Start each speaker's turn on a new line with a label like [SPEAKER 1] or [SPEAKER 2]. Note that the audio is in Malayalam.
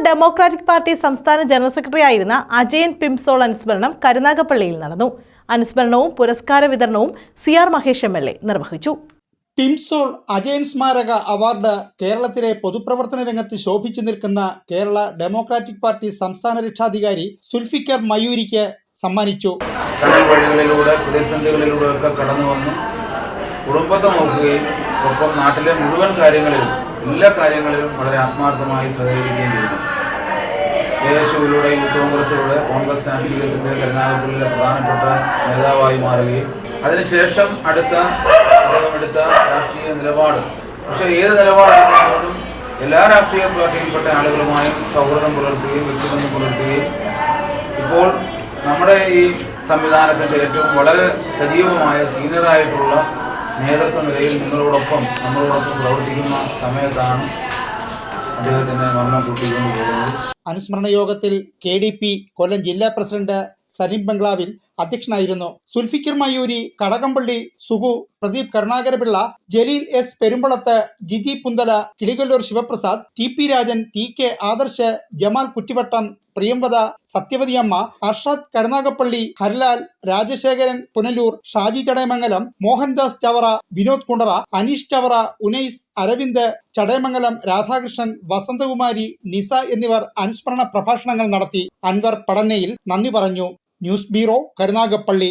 [SPEAKER 1] ഡെമോക്രാറ്റിക് പാർട്ടി സംസ്ഥാന ജനറൽ സെക്രട്ടറി ആയിരുന്ന അജയൻ പിംസോൾ അനുസ്മരണം കരുനാഗപ്പള്ളിയിൽ നടന്നു. അനുസ്മരണവും പുരസ്കാര വിതരണവും CR മഹേഷ് MLA നിർവഹിച്ചു.
[SPEAKER 2] പിംസോൾ അജയൻ സ്മാരക അവാർഡ് കേരളത്തിലെ പൊതുപ്രവർത്തന രംഗത്ത് ശോഭിച്ചു നിൽക്കുന്ന കേരള ഡെമോക്രാറ്റിക് പാർട്ടി സംസ്ഥാന രക്ഷാധികാരി സുൽഫിക്കർ മയൂരിക്ക് സമ്മാനിച്ചു.
[SPEAKER 3] വഴികളിലൂടെ പ്രതിസന്ധികളിലൂടെ ഒക്കെ കടന്നു വന്ന് കുടുംബത്തെ നോക്കുകയും ഒപ്പം നാട്ടിലെ മുഴുവൻ കാര്യങ്ങളിലും എല്ലാ കാര്യങ്ങളിലും വളരെ ആത്മാർത്ഥമായി സഹകരിക്കുകയും ചെയ്യുന്നു. ASUവിലൂടെ യൂത്ത് കോൺഗ്രസിലൂടെ കോൺഗ്രസ് രാഷ്ട്രീയത്തിൻ്റെ കരുനാഗപ്പള്ളിയിലെ പ്രധാനപ്പെട്ട നേതാവായി മാറുകയും അതിനുശേഷം എടുത്ത രാഷ്ട്രീയ നിലപാട്, പക്ഷേ ഏത് നിലപാടെടുക്കുമ്പോഴും എല്ലാ രാഷ്ട്രീയ പാർട്ടിയിൽപ്പെട്ട ആളുകളുമായും സൗഹൃദം പുലർത്തുകയും വ്യക്തിബന്ധം പുലർത്തുകയും ഇപ്പോൾ നമ്മുടെ ഈ സംവിധാനത്തിൻ്റെ ഏറ്റവും വളരെ സജീവമായ സീനിയറായിട്ടുള്ള നേതൃത്വ നിലയിൽ നമ്മളോടൊപ്പം പ്രവർത്തിക്കുന്ന സമയത്താണ് അദ്ദേഹത്തിൻ്റെ മരണം കൂട്ടിക്കൊണ്ടുപോകുന്നത്.
[SPEAKER 2] അനുസ്മരണ യോഗത്തിൽ KDP കൊല്ലം ജില്ലാ പ്രസിഡന്റ് സലീം ബംഗ്ലാവിൽ അധ്യക്ഷനായിരുന്നു. Zulfikar Mayoori, Kadakampally Sugu, Pradeep Karunakarapillai, Jaleel S Perumbalath, Jiji Punthala, Kilikollur Sivaprasad, TP Rajan, TK Adarsh, Jamal Kuttivattam, Priyamvada, Sathyavathiamma, Arshad Karunagappally, Harlal, Rajasekharan Punalur, Shaji Chadayamangalam, Mohandas Chavara, Vinod Kundara, Aneesh Chavara, Unais, Aravind, Chadayamangalam, Radhakrishnan, Vasanthakumari, Nisa എന്നിവർ അനുസ്മരണ പ്രഭാഷണങ്ങൾ നടത്തി. അൻവർ പടന്നയിൽ നന്ദി പറഞ്ഞു. News bureau, Karunagappally.